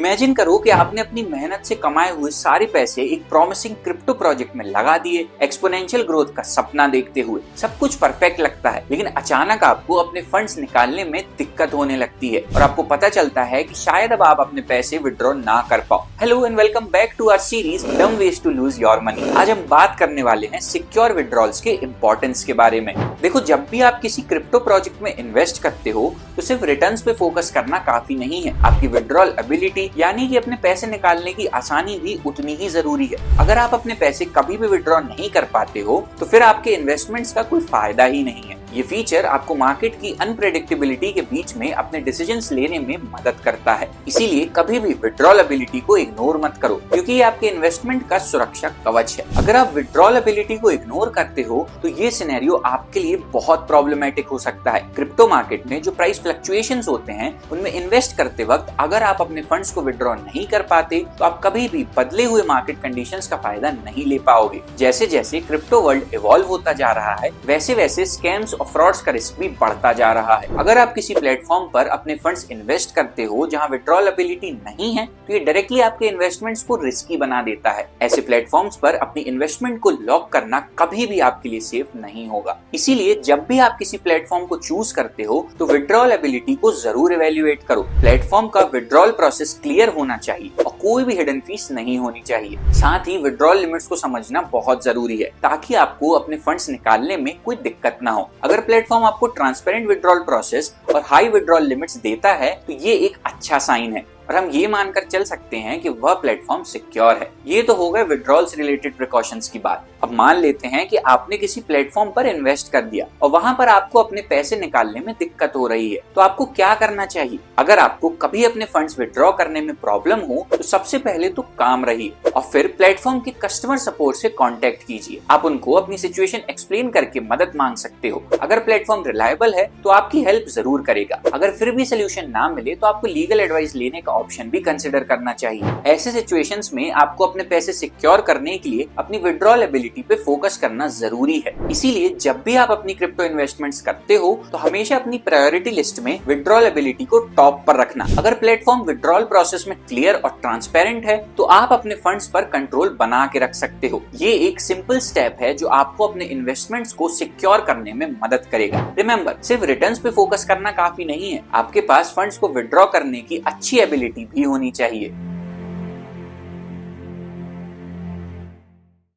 Imagine करो कि आपने अपनी मेहनत से कमाए हुए सारे पैसे एक प्रॉमिसिंग क्रिप्टो प्रोजेक्ट में लगा दिए, एक्सपोनेंशियल ग्रोथ का सपना देखते हुए। सब कुछ परफेक्ट लगता है, लेकिन अचानक आपको अपने फंड्स निकालने में दिक्कत होने लगती है और आपको पता चलता है कि शायद अब आप अपने पैसे विड्रॉ ना कर पाओ। Hello and welcome back to our series dumb ways to lose your money. आज हम बात करने वाले हैं सिक्योर विड्रॉल्स के इंपॉर्टेंस के बारे में। देखो, जब भी आप किसी क्रिप्टो प्रोजेक्ट में इन्वेस्ट करते हो तो सिर्फ रिटर्न्स पे फोकस करना काफी नहीं है। आपकी विड्रॉल एबिलिटी यानी कि अपने पैसे निकालने की आसानी भी उतनी ही जरूरी है। अगर आप अपने पैसे कभी भी विड्रॉ नहीं कर पाते हो तो फिर आपके इन्वेस्टमेंट्स का कोई फायदा ही नहीं है। ये फीचर आपको मार्केट की अनप्रेडिक्टेबिलिटी के बीच में अपने डिसीजंस लेने में मदद करता है। इसीलिए कभी भी विड्रॉल एबिलिटी को इग्नोर मत करो, क्योंकि ये आपके इन्वेस्टमेंट का सुरक्षा कवच है। अगर आप विड्रॉल एबिलिटी को इग्नोर करते हो तो ये सिनेरियो आपके लिए बहुत प्रॉब्लमैटिक हो सकता है। क्रिप्टो मार्केट में जो प्राइस फ्लक्चुएशंस होते हैं उनमें इन्वेस्ट करते वक्त अगर आप अपने फंड्स को विड्रॉ नहीं कर पाते तो आप कभी भी बदले हुए मार्केट कंडीशंस का फायदा नहीं ले पाओगे। जैसे जैसे क्रिप्टो वर्ल्ड इवॉल्व होता जा रहा है वैसे वैसे स्कैम्स और फ्रॉड्स का रिस्क भी बढ़ता जा रहा है। अगर आप किसी प्लेटफॉर्म पर अपने फंड्स इन्वेस्ट करते हो जहां विड्रॉल एबिलिटी नहीं है तो ये डायरेक्टली आपके इन्वेस्टमेंट्स को रिस्की बना देता है। ऐसे प्लेटफॉर्म्स पर अपनी इन्वेस्टमेंट को लॉक करना कभी भी आपके लिए सेफ नहीं होगा। इसीलिए जब भी आप किसी प्लेटफॉर्म को चूज करते हो तो विड्रॉल एबिलिटी को जरूर इवेल्युएट करो। प्लेटफॉर्म का विड्रॉल प्रोसेस क्लियर होना चाहिए और कोई भी हिडन फीस नहीं होनी चाहिए। साथ ही विड्रॉल लिमिट्स को समझना बहुत जरूरी है ताकि आपको अपने फंड्स निकालने में कोई दिक्कत ना हो। अगर प्लेटफॉर्म आपको ट्रांसपेरेंट विड्रॉल प्रोसेस और हाई विड्रॉल लिमिट्स देता है तो ये एक अच्छा साइन है और हम ये मानकर चल सकते हैं कि वह प्लेटफॉर्म सिक्योर है। ये तो हो गए विड्रॉल से रिलेटेड प्रिकॉशंस की बात। अब मान लेते हैं कि आपने किसी प्लेटफॉर्म पर इन्वेस्ट कर दिया और वहां पर आपको अपने पैसे निकालने में दिक्कत हो रही है, तो आपको क्या करना चाहिए? अगर आपको कभी अपने फंड्स विड्रॉ करने में प्रॉब्लम हो तो सबसे पहले तो काम रहिए और फिर प्लेटफॉर्म के कस्टमर सपोर्ट से कॉन्टेक्ट कीजिए। आप उनको अपनी सिचुएशन एक्सप्लेन करके मदद मांग सकते हो। अगर प्लेटफॉर्म रिलायबल है तो आपकी हेल्प जरूर करेगा। अगर फिर भी सोल्यूशन ना मिले तो आपको लीगल एडवाइस लेने का ऑप्शन भी कंसिडर करना चाहिए। ऐसे सिचुएशंस में आपको अपने पैसे सिक्योर करने के लिए अपनी विड्रॉल एबिलिटी पे फोकस करना जरूरी है। इसीलिए जब भी आप अपनी क्रिप्टो इन्वेस्टमेंट्स करते हो तो हमेशा अपनी प्रायोरिटी लिस्ट में विड्रॉल एबिलिटी को टॉप पर रखना। अगर प्लेटफॉर्म विड्रॉल प्रोसेस में क्लियर और ट्रांसपेरेंट है तो आप अपने फंड्स पर कंट्रोल बना के रख सकते हो। ये एक सिंपल स्टेप है जो आपको अपने इन्वेस्टमेंट्स को सिक्योर करने में मदद करेगा। रिमेंबर, सिर्फ रिटर्न्स पे फोकस करना काफी नहीं है, आपके पास फंड्स को विड्रॉ करने की अच्छी एबिलिटी भी होनी चाहिए।